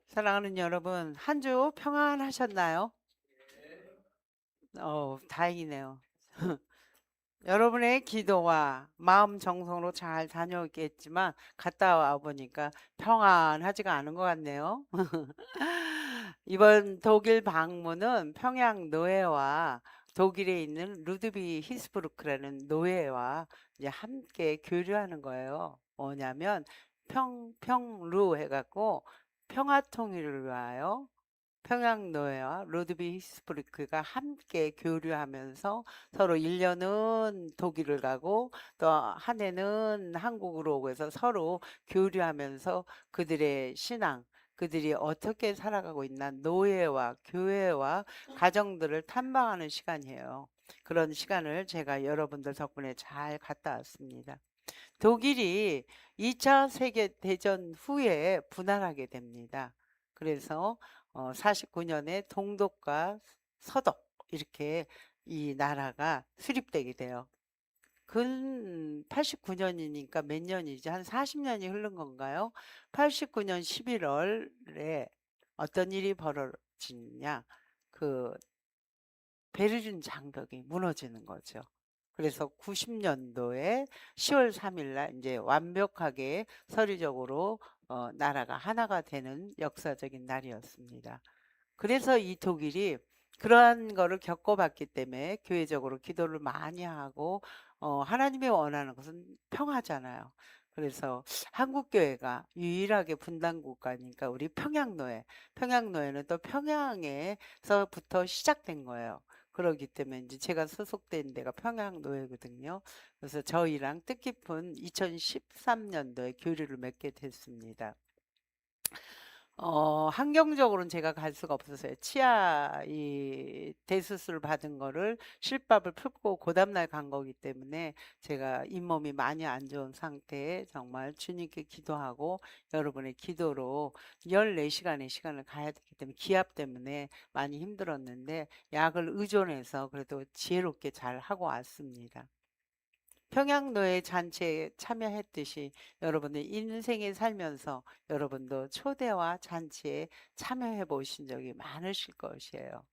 사랑하는 여러분, 한 주 평안하셨나요? 다행이네요. 여러분의 기도와 마음 정성으로 잘 다녀오겠지만 갔다 와 보니까 평안하지가 않은 것 같네요. 이번 독일 방문은 평양 노예와 독일에 있는 루드비 히스부르크라는 노예와 이제 함께 교류하는 거예요. 뭐냐면 평루 해갖고 평화통일을 위하여 평양노예와 루드비 히스부르크가 함께 교류하면서 서로 1년은 독일을 가고 또 한 해는 한국으로 오고 해서 서로 교류하면서 그들의 신앙, 그들이 어떻게 살아가고 있나 노예와 교회와 가정들을 탐방하는 시간이에요. 그런 시간을 제가 여러분들 덕분에 잘 갔다 왔습니다. 독일이 2차 세계대전 후에 분할하게 됩니다. 그래서 49년에 동독과 서독 이렇게 이 나라가 수립되게 돼요. 근 89년이니까 몇 년이지? 한 40년이 흐른 건가요? 89년 11월에 어떤 일이 벌어지냐? 그 베를린 장벽이 무너지는 거죠. 그래서 90년도에 10월 3일 날 이제 완벽하게 서류적으로 나라가 하나가 되는 역사적인 날이었습니다. 그래서 이 독일이 그러한 거를 겪어봤기 때문에 교회적으로 기도를 많이 하고 하나님이 원하는 것은 평화잖아요. 그래서 한국교회가 유일하게 분단 국가니까 우리 평양노예는 또 평양에서부터 시작된 거예요. 그러기 때문에 이제 제가 소속된 데가 평양노예거든요. 그래서 저희랑 뜻깊은 2013년도에 교류를 맺게 됐습니다. 환경적으로는 제가 갈 수가 없었어요. 치아 이 대수술 받은 거를 실밥을 풀고 그 다음날 간 거기 때문에 제가 잇몸이 많이 안 좋은 상태에 정말 주님께 기도하고 여러분의 기도로 14시간의 시간을 가야 되기 때문에 기압 때문에 많이 힘들었는데 약을 의존해서 그래도 지혜롭게 잘 하고 왔습니다. 평양노예 잔치에 참여했듯이 여러분들 인생에 살면서 여러분도 초대와 잔치에 참여해 보신 적이 많으실 것이에요.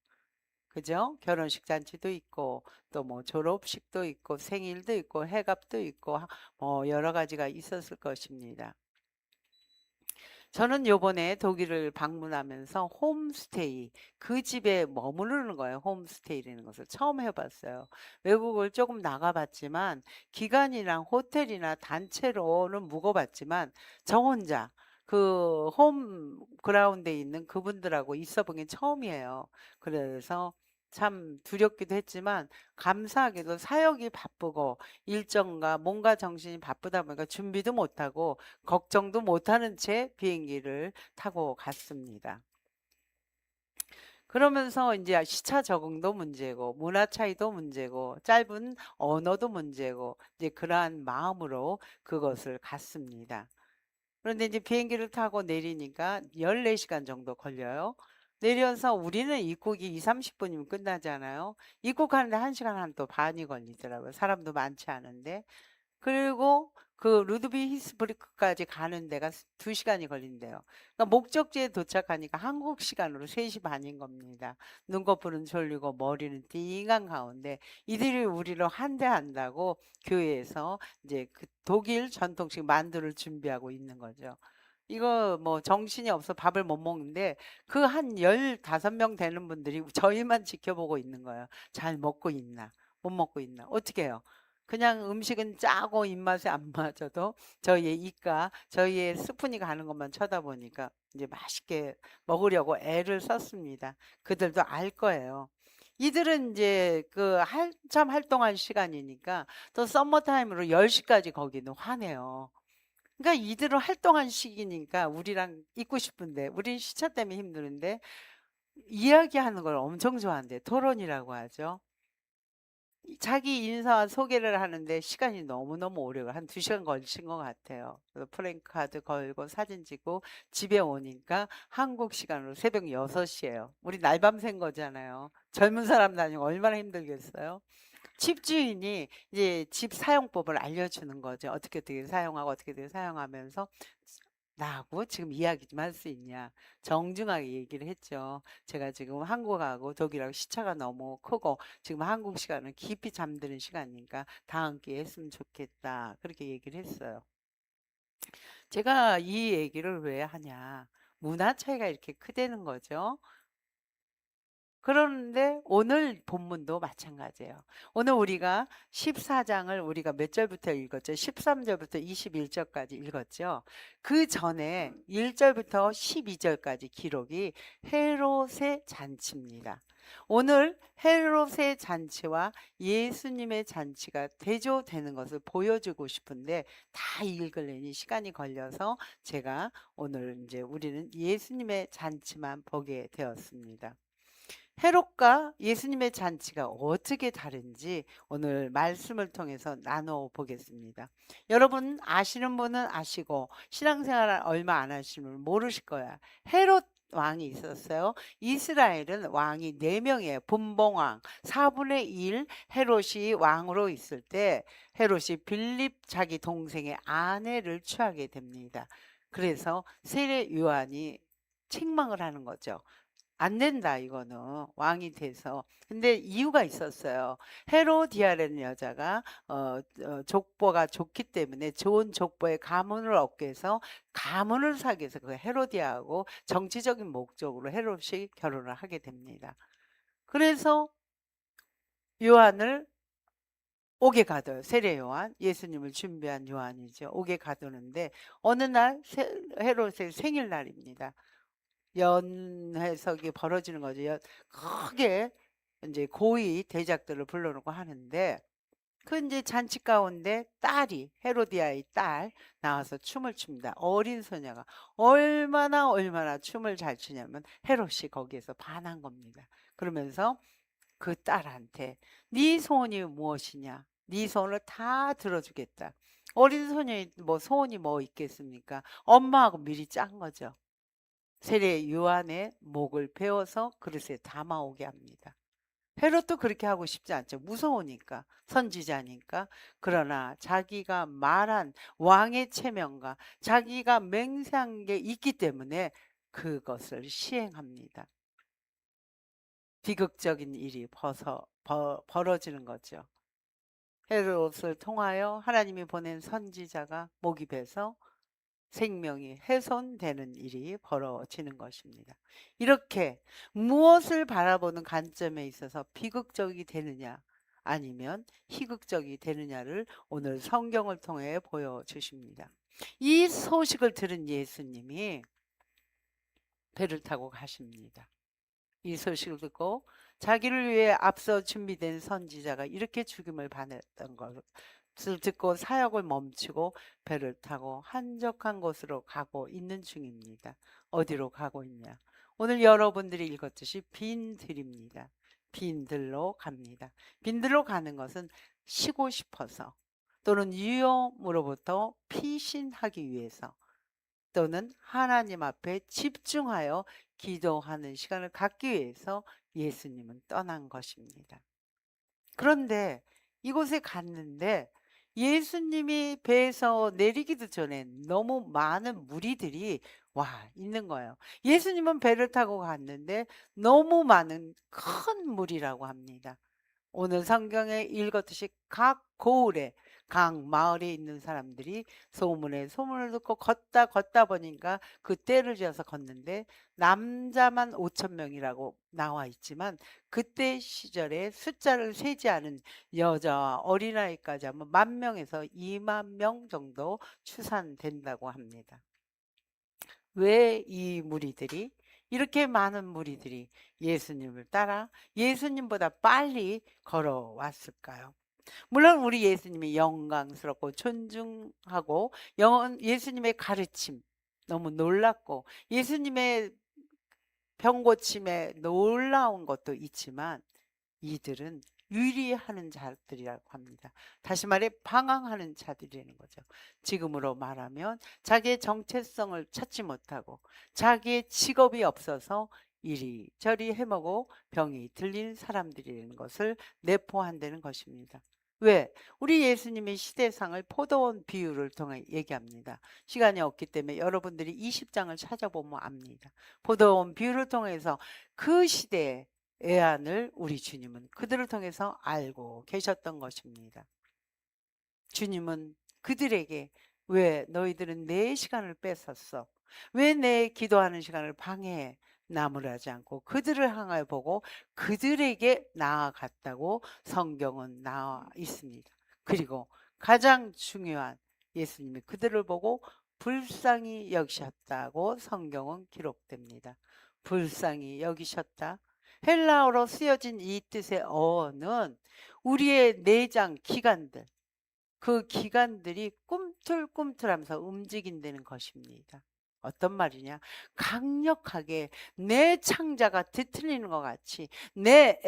그죠? 결혼식 잔치도 있고 또 뭐 졸업식도 있고 생일도 있고 해갑도 있고 뭐 여러 가지가 있었을 것입니다. 저는 요번에 독일을 방문하면서 홈스테이, 그 집에 머무르는 거예요. 홈스테이라는 것을 처음 해봤어요. 외국을 조금 나가봤지만 기관이랑 호텔이나 단체로는 묵어봤지만 저 혼자 그 홈 그라운드에 있는 그분들하고 있어 본 게 처음이에요. 그래서 참 두렵기도 했지만 감사하게도 사역이 바쁘고 일정과 몸과 정신이 바쁘다 보니까 준비도 못하고 걱정도 못하는 채 비행기를 타고 갔습니다. 그러면서 이제 시차 적응도 문제고 문화 차이도 문제고 짧은 언어도 문제고 이제 그러한 마음으로 그것을 갔습니다. 그런데 이제 비행기를 타고 내리니까 14시간 정도 걸려요. 내려서 우리는 입국이 2, 30분이면 끝나잖아요. 입국하는데 1시간 한 또 반이 걸리더라고요. 사람도 많지 않은데. 그리고 그 루드비 히스부르크까지 가는 데가 2시간이 걸린대요. 그러니까 목적지에 도착하니까 한국 시간으로 3시 반인 겁니다. 눈꺼풀은 졸리고 머리는 띵한 가운데 이들이 우리를 환대한다고 교회에서 이제 그 독일 전통식 만두를 준비하고 있는 거죠. 이거 뭐 정신이 없어 밥을 못 먹는데 그 한 15명 되는 분들이 저희만 지켜보고 있는 거예요. 잘 먹고 있나, 못 먹고 있나. 어떻게 해요? 그냥 음식은 짜고 입맛에 안 맞아도 저희의 입가, 저희의 스푼이 가는 것만 쳐다보니까 이제 맛있게 먹으려고 애를 썼습니다. 그들도 알 거예요. 이들은 이제 그 한참 활동할 시간이니까 또 썸머타임으로 10시까지 거기는 화내요. 그러니까 이들은 활동한 시기니까 우리랑 있고 싶은데 우린 시차 때문에 힘드는데 이야기하는 걸 엄청 좋아한대. 토론이라고 하죠. 자기 인사와 소개를 하는데 시간이 너무너무 오래 한 2시간 걸친 것 같아요. 그래서 프랭카드 걸고 사진 찍고 집에 오니까 한국 시간으로 새벽 6시예요. 우리 날밤 샌 거잖아요. 젊은 사람 다니고 얼마나 힘들겠어요. 집주인이 이제 집 사용법을 알려주는 거죠. 어떻게 어떻게 사용하고 어떻게 어떻게 사용하면서 나하고 지금 이야기 좀 할 수 있냐. 정중하게 얘기를 했죠. 제가 지금 한국하고 독일하고 시차가 너무 크고 지금 한국 시간은 깊이 잠드는 시간이니까 다음 기회에 했으면 좋겠다. 그렇게 얘기를 했어요. 제가 이 얘기를 왜 하냐. 문화 차이가 이렇게 크다는 거죠. 그런데 오늘 본문도 마찬가지예요. 오늘 우리가 14장을 우리가 몇 절부터 읽었죠? 13절부터 21절까지 읽었죠. 그 전에 1절부터 12절까지 기록이 헤롯의 잔치입니다. 오늘 헤롯의 잔치와 예수님의 잔치가 대조되는 것을 보여주고 싶은데 다 읽으려니 시간이 걸려서 제가 오늘 이제 우리는 예수님의 잔치만 보게 되었습니다. 헤롯과 예수님의 잔치가 어떻게 다른지 오늘 말씀을 통해서 나눠 보겠습니다. 여러분 아시는 분은 아시고 신앙생활을 얼마 안 하시는 분은 모르실 거야. 헤롯 왕이 있었어요. 이스라엘은 왕이 4명이에요. 분봉왕 4분의 1 헤롯이 왕으로 있을 때 헤롯이 빌립 자기 동생의 아내를 취하게 됩니다. 그래서 세례 요한이 책망을 하는 거죠. 안 된다 이거는 왕이 돼서. 근데 이유가 있었어요. 헤로디아라는 여자가 족보가 좋기 때문에 좋은 족보의 가문을 얻기 위해서 가문을 사기 위해서 그 헤로디아하고 정치적인 목적으로 헤롯이 결혼을 하게 됩니다. 그래서 요한을 옥에 가둬요. 세례 요한, 예수님을 준비한 요한이죠. 옥에 가두는데 어느 날 헤롯의 생일날입니다. 연회석이 벌어지는 거죠. 크게 이제 고위 대작들을 불러놓고 하는데 그 이제 잔치 가운데 딸이 헤로디아의 딸 나와서 춤을 춥니다. 어린 소녀가 얼마나 춤을 잘 추냐면 헤롯이 거기에서 반한 겁니다. 그러면서 그 딸한테 네 소원이 무엇이냐? 네 소원을 다 들어주겠다. 어린 소녀이 뭐 소원이 뭐 있겠습니까? 엄마하고 미리 짠 거죠. 세례 요한의 목을 베어서 그릇에 담아오게 합니다. 헤롯도 그렇게 하고 싶지 않죠. 무서우니까, 선지자니까. 그러나 자기가 말한 왕의 체면과 자기가 맹세한 게 있기 때문에 그것을 시행합니다. 비극적인 일이 벌어지는 거죠. 헤롯을 통하여 하나님이 보낸 선지자가 목이 베서 생명이 훼손되는 일이 벌어지는 것입니다. 이렇게 무엇을 바라보는 관점에 있어서 비극적이 되느냐 아니면 희극적이 되느냐를 오늘 성경을 통해 보여주십니다. 이 소식을 들은 예수님이 배를 타고 가십니다. 이 소식을 듣고 자기를 위해 앞서 준비된 선지자가 이렇게 죽임을 받았던 것을 듣고 사역을 멈추고 배를 타고 한적한 곳으로 가고 있는 중입니다. 어디로 가고 있냐? 오늘 여러분들이 읽었듯이 빈들입니다. 빈들로 갑니다. 빈들로 가는 것은 쉬고 싶어서 또는 위험으로부터 피신하기 위해서 또는 하나님 앞에 집중하여 기도하는 시간을 갖기 위해서 예수님은 떠난 것입니다. 그런데 이곳에 갔는데 예수님이 배에서 내리기도 전에 너무 많은 무리들이 와 있는 거예요. 예수님은 배를 타고 갔는데 너무 많은 큰 무리라고 합니다. 오늘 성경에 읽었듯이 각 고을에 각 마을에 있는 사람들이 소문을 듣고 걷다 보니까 그 때를 지어서 걷는데 남자만 5천 명이라고 나와 있지만 그때 시절에 숫자를 세지 않은 여자와 어린아이까지 하면 10,000명에서 20,000명 정도 추산된다고 합니다. 왜 이 무리들이 이렇게 많은 무리들이 예수님을 따라 예수님보다 빨리 걸어왔을까요? 물론 우리 예수님이 영광스럽고 존중하고 예수님의 가르침 너무 놀랍고 예수님의 병고침에 놀라운 것도 있지만 이들은 유리하는 자들이라고 합니다. 다시 말해 방황하는 자들이라는 거죠. 지금으로 말하면 자기의 정체성을 찾지 못하고 자기의 직업이 없어서 이리저리 헤매고 병이 들린 사람들이라는 것을 내포한다는 것입니다. 왜? 우리 예수님의 시대상을 포도원 비유를 통해 얘기합니다. 시간이 없기 때문에 여러분들이 20장을 찾아보면 압니다. 포도원 비유를 통해서 그 시대의 애안을 우리 주님은 그들을 통해서 알고 계셨던 것입니다. 주님은 그들에게 왜 너희들은 내 시간을 뺏었어? 왜 내 기도하는 시간을 방해해? 나무라지 않고 그들을 향하여 보고 그들에게 나아갔다고 성경은 나와 있습니다. 그리고 가장 중요한 예수님이 그들을 보고 불쌍히 여기셨다고 성경은 기록됩니다. 불쌍히 여기셨다. 헬라어로 쓰여진 이 뜻의 어는 우리의 내장 기관들, 그 기관들이 꿈틀꿈틀하면서 움직인다는 것입니다. 어떤 말이냐? 강력하게 내 창자가 뒤틀리는 것 같이 내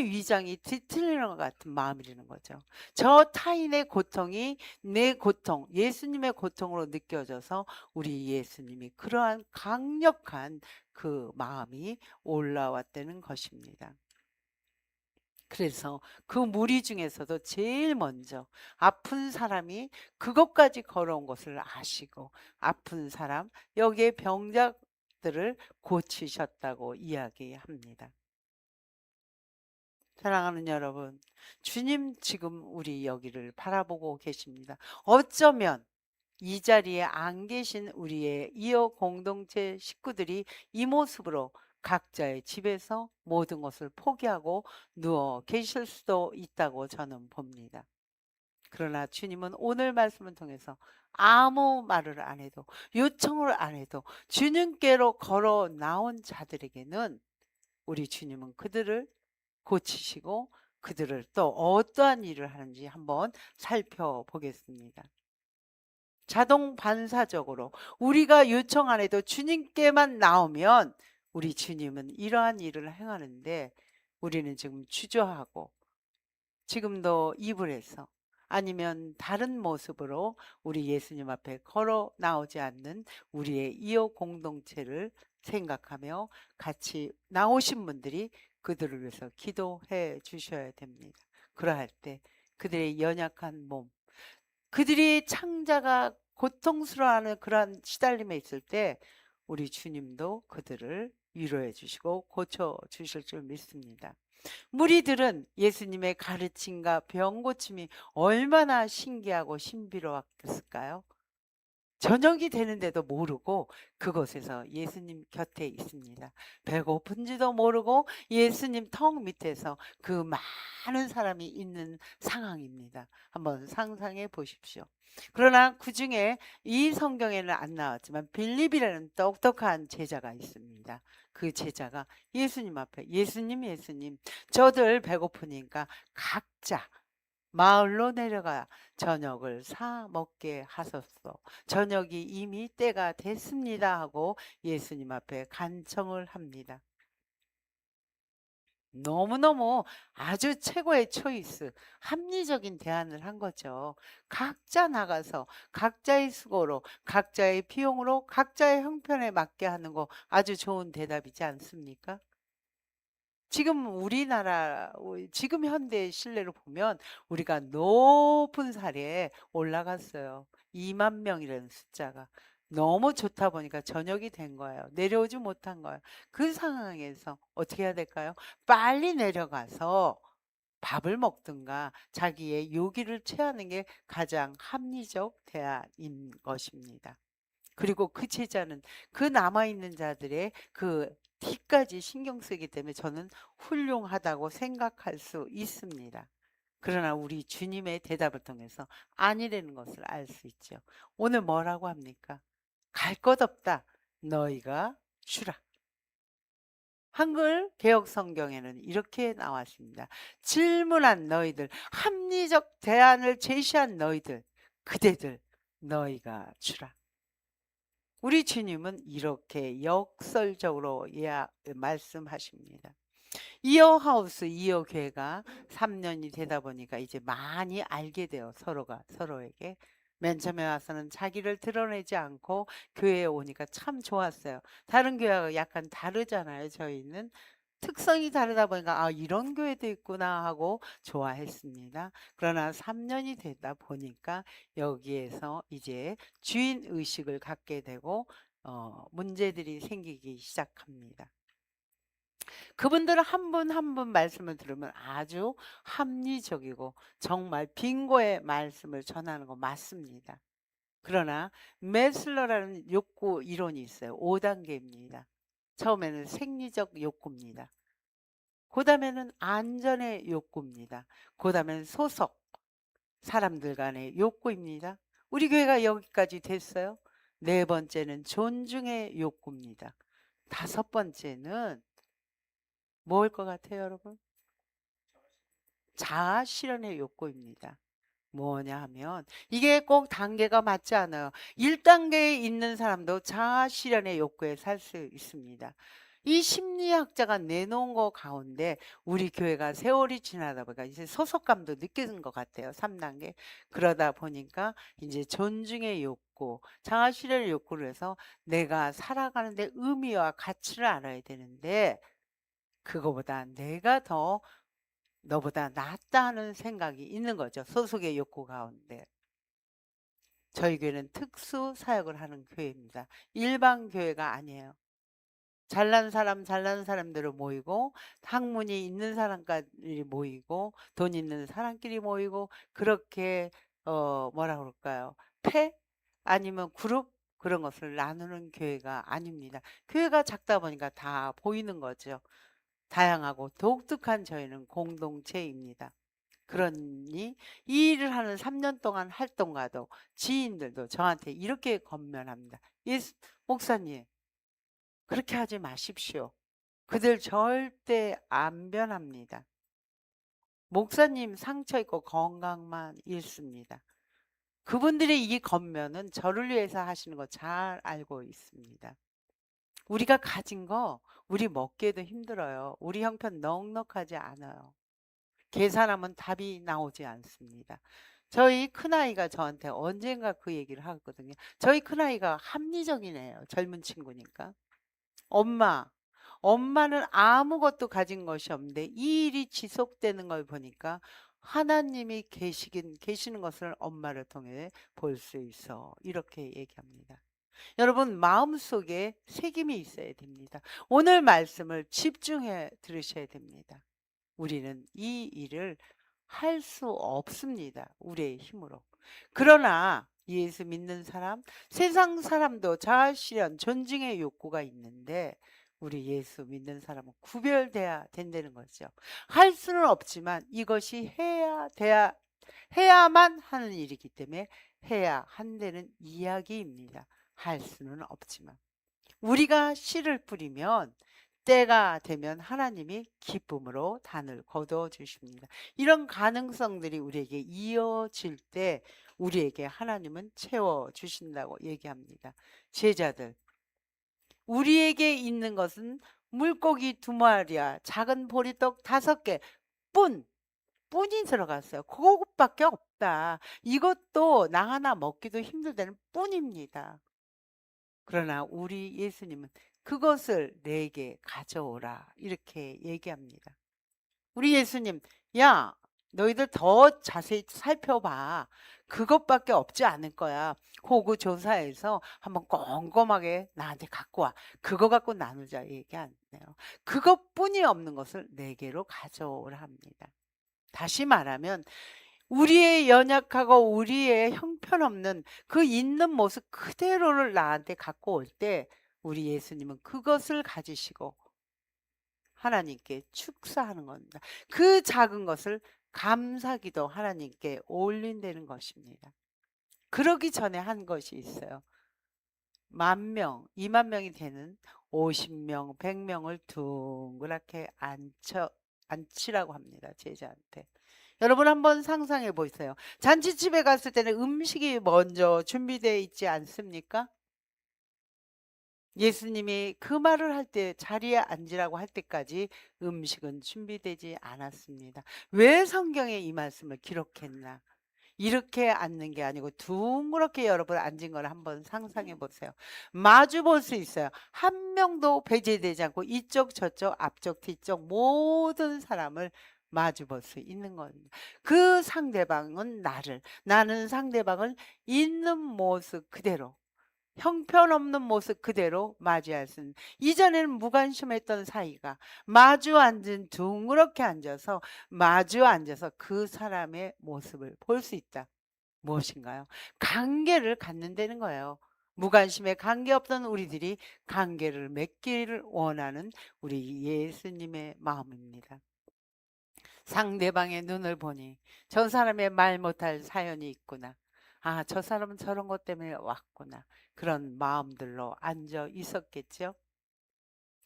위장이 뒤틀리는 것 같은 마음이라는 거죠. 저 타인의 고통이 내 고통, 예수님의 고통으로 느껴져서 우리 예수님이 그러한 강력한 그 마음이 올라왔다는 것입니다. 그래서 그 무리 중에서도 제일 먼저 아픈 사람이 그것까지 걸어온 것을 아시고 아픈 사람, 여기에 병자들을 고치셨다고 이야기합니다. 사랑하는 여러분, 주님 지금 우리 여기를 바라보고 계십니다. 어쩌면 이 자리에 안 계신 우리의 이어 공동체 식구들이 이 모습으로 각자의 집에서 모든 것을 포기하고 누워 계실 수도 있다고 저는 봅니다. 그러나 주님은 오늘 말씀을 통해서 아무 말을 안 해도, 요청을 안 해도 주님께로 걸어 나온 자들에게는 우리 주님은 그들을 고치시고 그들을 또 어떠한 일을 하는지 한번 살펴보겠습니다. 자동 반사적으로 우리가 요청 안 해도 주님께만 나오면 우리 주님은 이러한 일을 행하는데, 우리는 지금 주저하고 지금도 입을 해서 아니면 다른 모습으로 우리 예수님 앞에 걸어 나오지 않는 우리의 이어 공동체를 생각하며 같이 나오신 분들이 그들을 위해서 기도해 주셔야 됩니다. 그러할 때 그들의 연약한 몸, 그들이 창자가 고통스러워하는 그러한 시달림에 있을 때 우리 주님도 그들을 위로해 주시고 고쳐 주실 줄 믿습니다. 무리들은 예수님의 가르침과 병 고침이 얼마나 신기하고 신비로웠을까요? 저녁이 되는데도 모르고 그곳에서 예수님 곁에 있습니다. 배고픈지도 모르고 예수님 턱 밑에서 그 많은 사람이 있는 상황입니다. 한번 상상해 보십시오. 그러나 그 중에 이 성경에는 안 나왔지만 빌립이라는 똑똑한 제자가 있습니다. 그 제자가 예수님 앞에 예수님 저들 배고프니까 각자 마을로 내려가 저녁을 사 먹게 하소서. 저녁이 이미 때가 됐습니다 하고 예수님 앞에 간청을 합니다. 너무너무 아주 최고의 초이스, 합리적인 대안을 한 거죠. 각자 나가서 각자의 수고로, 각자의 비용으로, 각자의 형편에 맞게 하는 거 아주 좋은 대답이지 않습니까? 지금 우리나라 지금 현대 신뢰로 보면 우리가 높은 사례에 올라갔어요. 2만 명이라는 숫자가 너무 좋다 보니까 저녁이 된 거예요. 내려오지 못한 거예요. 그 상황에서 어떻게 해야 될까요? 빨리 내려가서 밥을 먹든가 자기의 요기를 취하는 게 가장 합리적 대안인 것입니다. 그리고 그 제자는 그 남아있는 자들의 그 뒤까지 신경 쓰기 때문에 저는 훌륭하다고 생각할 수 있습니다. 그러나 우리 주님의 대답을 통해서 아니라는 것을 알 수 있죠. 오늘 뭐라고 합니까? 갈 것 없다. 너희가 주라. 한글 개역 성경에는 이렇게 나왔습니다. 질문한 너희들, 합리적 대안을 제시한 너희들, 그대들 너희가 주라. 우리 주님은 이렇게 역설적으로 말씀하십니다. 이어하우스 이어교회가 3년이 되다 보니까 이제 많이 알게 돼요. 서로가 서로에게. 맨 처음에 와서는 자기를 드러내지 않고 교회에 오니까 참 좋았어요. 다른 교회하고 약간 다르잖아요. 저희는 특성이 다르다 보니까 '아 이런 교회도 있구나.' 하고 좋아했습니다. 그러나 3 년이 되다 보니까 여기에서 이제 주인 의식을 갖게 되고 문제들이 생기기 시작합니다. 그분들은 한 분 한 분 말씀을 들으면 아주 합리적이고 정말 빙고의 말씀을 전하는 거 맞습니다. 그러나 매슬러라는 욕구 이론이 있어요. 5 단계입니다. 처음에는 생리적 욕구입니다. 그다음에는 안전의 욕구입니다. 그다음에는 소속, 사람들 간의 욕구입니다. 우리 교회가 여기까지 됐어요. 4 번째는 존중의 욕구입니다. 5 번째는 뭐일 것 같아요, 여러분? 자아 실현의 욕구입니다. 뭐냐 하면 이게 꼭 단계가 맞지 않아요. 1단계에 있는 사람도 자아 실현의 욕구에 살 수 있습니다. 이 심리학자가 내놓은 거 가운데 우리 교회가 세월이 지나다 보니까 이제 소속감도 느끼는 것 같아요. 3단계. 그러다 보니까 이제 존중의 욕구, 자아 실현의 욕구를 해서 내가 살아가는데 의미와 가치를 알아야 되는데 그거보다 내가 더 너보다 낫다 하는 생각이 있는 거죠. 소속의 욕구 가운데. 저희 교회는 특수 사역을 하는 교회입니다. 일반 교회가 아니에요. 잘난 사람, 잘난 사람들을 모이고 학문이 있는 사람까지 모이고 돈 있는 사람끼리 모이고 그렇게 뭐라 그럴까요? 패? 아니면 그룹? 그런 것을 나누는 교회가 아닙니다. 교회가 작다 보니까 다 보이는 거죠. 다양하고 독특한 저희는 공동체입니다. 그러니 이 일을 하는 3년 동안 활동가도 지인들도 저한테 이렇게 권면합니다. 예수 목사님 그렇게 하지 마십시오. 그들 절대 안 변합니다. 목사님 상처 있고 건강만 잃습니다. 그분들의 이 권면은 저를 위해서 하시는 거 잘 알고 있습니다. 우리가 가진 거 우리 먹기에도 힘들어요. 우리 형편 넉넉하지 않아요. 계산하면 답이 나오지 않습니다. 저희 큰아이가 저한테 언젠가 그 얘기를 하거든요. 저희 큰아이가 합리적이네요. 젊은 친구니까. 엄마, 엄마는 아무것도 가진 것이 없는데 이 일이 지속되는 걸 보니까 하나님이 계시는 것을 엄마를 통해 볼 수 있어. 이렇게 얘기합니다. 여러분 마음속에 새김이 있어야 됩니다. 오늘 말씀을 집중해 들으셔야 됩니다. 우리는 이 일을 할 수 없습니다. 우리의 힘으로. 그러나 예수 믿는 사람, 세상 사람도 자아 실현, 존중의 욕구가 있는데 우리 예수 믿는 사람은 구별돼야 된다는 거죠. 할 수는 없지만 이것이 해야만 하는 일이기 때문에 해야 한다는 이야기입니다. 할 수는 없지만. 우리가 씨를 뿌리면 때가 되면 하나님이 기쁨으로 단을 거두어 주십니다. 이런 가능성들이 우리에게 이어질 때 우리에게 하나님은 채워 주신다고 얘기합니다. 제자들, 우리에게 있는 것은 물고기 2마리야, 작은 보리떡 5개 뿐이 들어갔어요. 그것밖에 없다. 이것도 나 하나 먹기도 힘들다는 뿐입니다. 그러나 우리 예수님은 그것을 내게 가져오라 이렇게 얘기합니다. 우리 예수님, 야, 너희들 더 자세히 살펴봐. 그것밖에 없지 않을 거야. 호구 조사해서 한번 꼼꼼하게 나한테 갖고 와. 그거 갖고 나누자 얘기 안 해요. 그것뿐이 없는 것을 내게로 가져오라 합니다. 다시 말하면 우리의 연약하고 우리의 형편없는 그 있는 모습 그대로를 나한테 갖고 올 때 우리 예수님은 그것을 가지시고 하나님께 축사하는 겁니다. 그 작은 것을 감사기도 하나님께 올린다는 것입니다. 그러기 전에 한 것이 있어요. 10,000명, 20,000명이 되는 50명, 100명을 둥그랗게 앉히라고 합니다. 제자한테. 여러분 한번 상상해 보세요. 잔치집에 갔을 때는 음식이 먼저 준비되어 있지 않습니까? 예수님이 그 말을 할 때 자리에 앉으라고 할 때까지 음식은 준비되지 않았습니다. 왜 성경에 이 말씀을 기록했나? 이렇게 앉는 게 아니고 둥그렇게 여러분 앉은 걸 한번 상상해 보세요. 마주 볼 수 있어요. 한 명도 배제되지 않고 이쪽 저쪽 앞쪽 뒤쪽 모든 사람을 마주 볼 수 있는 겁니다. 그 상대방은 나를, 나는 상대방을 있는 모습 그대로, 형편없는 모습 그대로 맞이할 수 있는, 이전에는 무관심했던 사이가 마주 앉은, 둥그렇게 앉아서 마주 앉아서 그 사람의 모습을 볼 수 있다. 무엇인가요? 관계를 갖는다는 거예요. 무관심에 관계없던 우리들이 관계를 맺기를 원하는 우리 예수님의 마음입니다. 상대방의 눈을 보니 저 사람의 말 못할 사연이 있구나. 아, 저 사람은 저런 것 때문에 왔구나. 그런 마음들로 앉아 있었겠죠.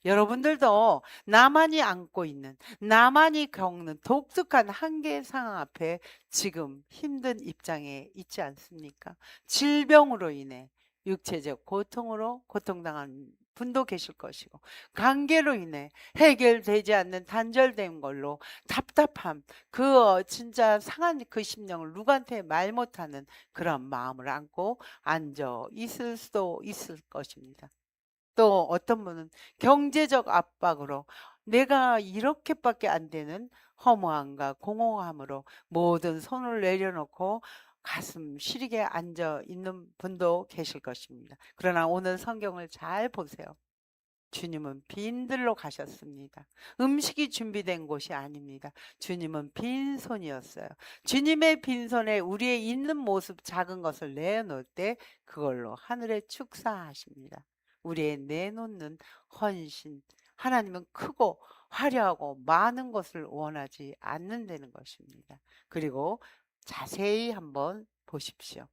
여러분들도 나만이 안고 있는, 나만이 겪는 독특한 한계 상황 앞에 지금 힘든 입장에 있지 않습니까? 질병으로 인해 육체적 고통으로 고통당한 분도 계실 것이고, 관계로 인해 해결되지 않는 단절된 걸로 답답함, 진짜 상한 그 심령을 누구한테 말 못하는 그런 마음을 안고 앉아 있을 수도 있을 것입니다. 또 어떤 분은 경제적 압박으로 내가 이렇게밖에 안 되는 허무함과 공허함으로 모든 손을 내려놓고 가슴 시리게 앉아 있는 분도 계실 것입니다. 그러나 오늘 성경을 잘 보세요. 주님은 빈들로 가셨습니다. 음식이 준비된 곳이 아닙니다. 주님은 빈손이었어요. 주님의 빈손에 우리의 있는 모습 작은 것을 내놓을 때 그걸로 하늘에 축사하십니다. 우리의 내놓는 헌신, 하나님은 크고 화려하고 많은 것을 원하지 않는다는 것입니다. 그리고 자세히 한번 보십시오.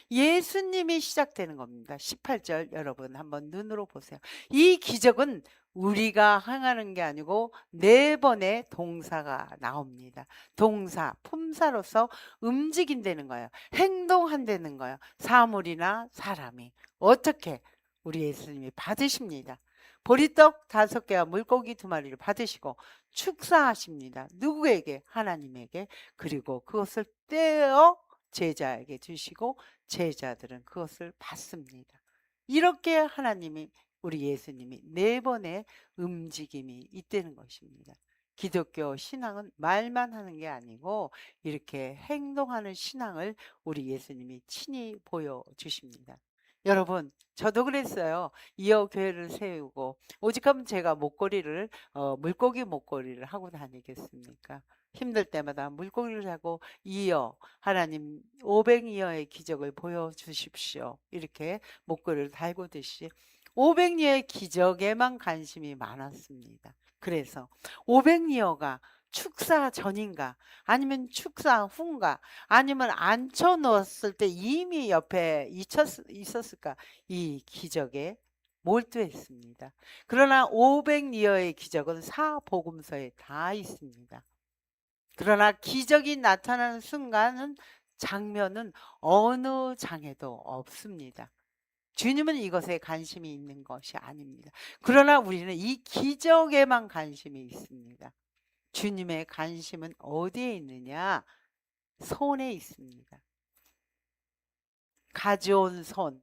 예수님이 시작되는 겁니다. 18절 여러분 한번 눈으로 보세요. 이 기적은 우리가 행하는 게 아니고 4번의 동사가 나옵니다. 동사, 품사로서 움직인다는 거예요. 행동한다는 거예요. 사물이나 사람이. 어떻게? 우리 예수님이 받으십니다. 보리떡 5개와 물고기 2마리를 받으시고 축사하십니다. 누구에게? 하나님에게. 그리고 그것을 떼어 제자에게 주시고 제자들은 그것을 받습니다. 이렇게 하나님이, 우리 예수님이 4번의 움직임이 있다는 것입니다. 기독교 신앙은 말만 하는 게 아니고 이렇게 행동하는 신앙을 우리 예수님이 친히 보여주십니다. 여러분, 저도 그랬어요. 이어 교회를 세우고 오직하면 제가 목걸이를 물고기 목걸이를 하고 다니겠습니까? 힘들 때마다 물고기를 하고 이어 하나님 500이어의 기적을 보여주십시오. 이렇게 목걸이를 달고 듯이 500리어의 기적에만 관심이 많았습니다. 그래서 500리어가 축사 전인가 아니면 축사 후인가 아니면 앉혀 놓았을 때 이미 옆에 있었을까, 이 기적에 몰두했습니다. 그러나 500리어의 기적은 사복음서에 다 있습니다. 그러나 기적이 나타나는 순간은, 장면은 어느 장에도 없습니다. 주님은 이것에 관심이 있는 것이 아닙니다. 그러나 우리는 이 기적에만 관심이 있습니다. 주님의 관심은 어디에 있느냐? 손에 있습니다. 가져온 손,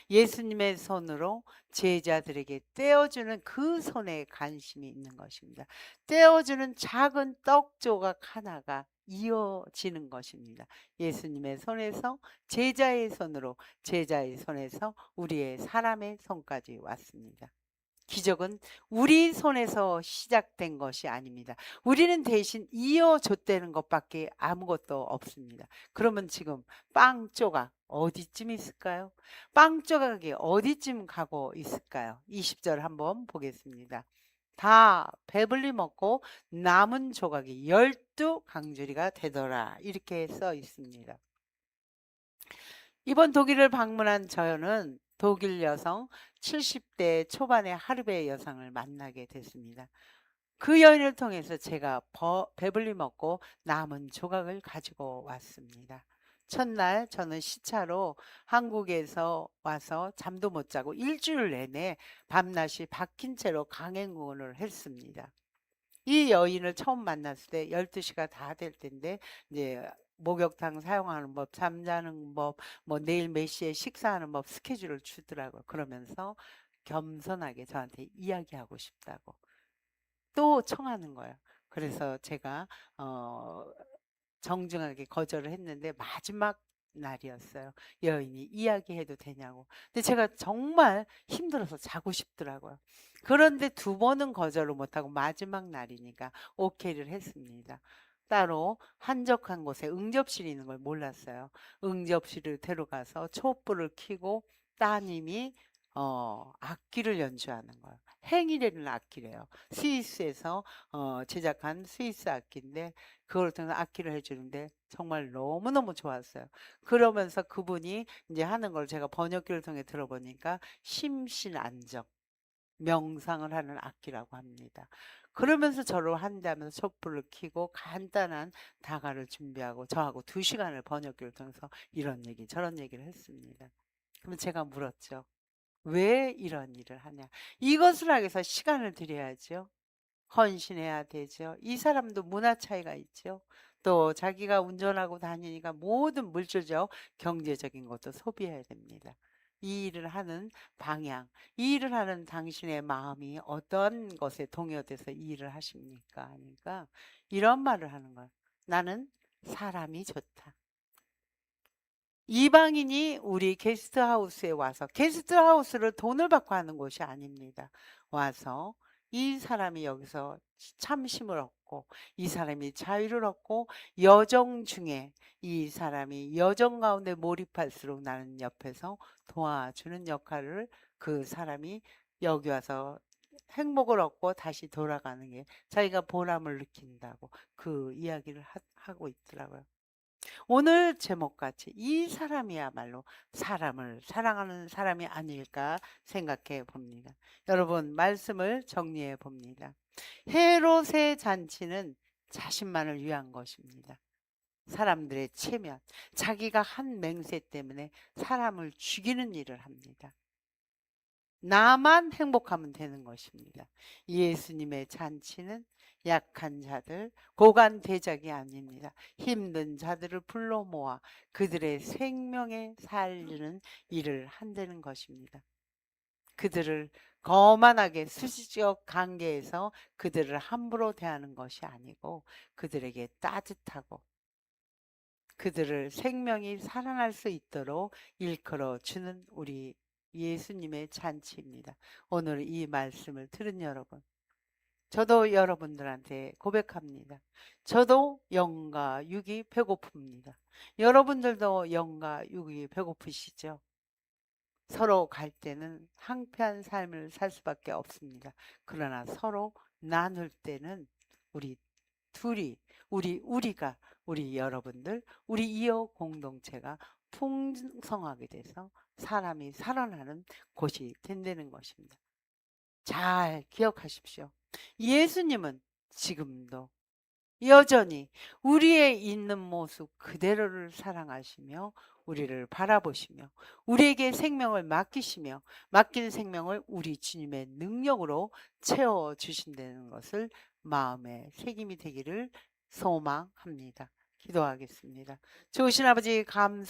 예수님의 손으로 제자들에게 떼어주는 그 손에 관심이 있는 것입니다. 떼어주는 작은 떡 조각 하나가 이어지는 것입니다. 예수님의 손에서 제자의 손으로, 제자의 손에서 우리의 사람의 손까지 왔습니다. 기적은 우리 손에서 시작된 것이 아닙니다. 우리는 대신 이어줬다는 것밖에 아무것도 없습니다. 그러면 지금 빵 조각 어디쯤 있을까요? 빵 조각이 어디쯤 가고 있을까요? 20절 한번 보겠습니다. 다 배불리 먹고 남은 조각이 12강주리가 되더라. 이렇게 써 있습니다. 이번 독일을 방문한 저는 독일 여성 70대 초반의 하르베 여성을 만나게 됐습니다. 그 여인을 통해서 제가 배불리 먹고 남은 조각을 가지고 왔습니다. 첫날 저는 시차로 한국에서 와서 잠도 못 자고 일주일 내내 밤낮이 바뀐 채로 강행군을 했습니다. 이 여인을 처음 만났을 때 12시가 다 될 텐데 이제 목욕탕 사용하는 법, 잠자는 법, 뭐 내일 몇 시에 식사하는 법 스케줄을 주더라고요. 그러면서 겸손하게 저한테 이야기하고 싶다고 또 청하는 거예요. 그래서 제가 어 정중하게 거절을 했는데 마지막 날이었어요. 여인이 이야기해도 되냐고. 근데 제가 정말 힘들어서 자고 싶더라고요. 그런데 두 번은 거절을 못하고 마지막 날이니까 오케이를 했습니다. 따로 한적한 곳에 응접실이 있는 걸 몰랐어요. 응접실을 데려가서 촛불을 켜고 따님이 악기를 연주하는 거예요. 행이라는 악기래요. 스위스에서 제작한 스위스 악기인데 그걸 통해서 악기를 해주는데 정말 너무너무 좋았어요. 그러면서 그분이 이제 하는 걸 제가 번역기를 통해 들어보니까 심신안정, 명상을 하는 악기라고 합니다. 그러면서 저를 한다면서 촛불을 켜고 간단한 다가를 준비하고 저하고 2시간을 번역기를 통해서 이런 얘기 저런 얘기를 했습니다. 그럼 제가 물었죠. 왜 이런 일을 하냐? 이것을 하기 위해서 시간을 들여야죠. 헌신해야 되죠. 이 사람도 문화 차이가 있죠. 또 자기가 운전하고 다니니까 모든 물질적, 경제적인 것도 소비해야 됩니다. 이 일을 하는 방향, 이 일을 하는 당신의 마음이 어떤 것에 동요돼서 이 일을 하십니까? 하니까 이런 말을 하는 거예요. 나는 사람이 좋다. 이방인이 우리 게스트하우스에 와서 게스트하우스를 돈을 받고 하는 곳이 아닙니다. 와서 이 사람이 여기서 참심을 얻고 이 사람이 자유를 얻고 여정 중에 이 사람이 여정 가운데 몰입할수록 나는 옆에서 도와주는 역할을 그 사람이 여기 와서 행복을 얻고 다시 돌아가는 게 자기가 보람을 느낀다고 그 이야기를 하고 있더라고요. 오늘 제목같이 이 사람이야말로 사람을 사랑하는 사람이 아닐까 생각해 봅니다. 여러분 말씀을 정리해 봅니다. 헤롯의 잔치는 자신만을 위한 것입니다. 사람들의 체면, 자기가 한 맹세 때문에 사람을 죽이는 일을 합니다. 나만 행복하면 되는 것입니다. 예수님의 잔치는 약한 자들, 고관 대적이 아닙니다. 힘든 자들을 불러 모아 그들의 생명에 살리는 일을 한다는 것입니다. 그들을 거만하게 수시적 관계에서 그들을 함부로 대하는 것이 아니고 그들에게 따뜻하고 그들을 생명이 살아날 수 있도록 일컬어 주는 우리 예수님의 잔치입니다. 오늘 이 말씀을 들은 여러분, 저도 여러분들한테 고백합니다. 저도 영과 육이 배고픕니다. 여러분들도 영과 육이 배고프시죠? 서로 갈 때는 황폐한 삶을 살 수밖에 없습니다. 그러나 서로 나눌 때는 우리 둘이 우리 여러분들 우리 이어 공동체가 풍성하게 돼서 사람이 살아나는 곳이 된다는 것입니다. 잘 기억하십시오. 예수님은 지금도 여전히 우리의 있는 모습 그대로를 사랑하시며 우리를 바라보시며 우리에게 생명을 맡기시며 맡긴 생명을 우리 주님의 능력으로 채워주신다는 것을 마음에 새김이 되기를 소망합니다. 기도하겠습니다. 좋으신 아버지 감사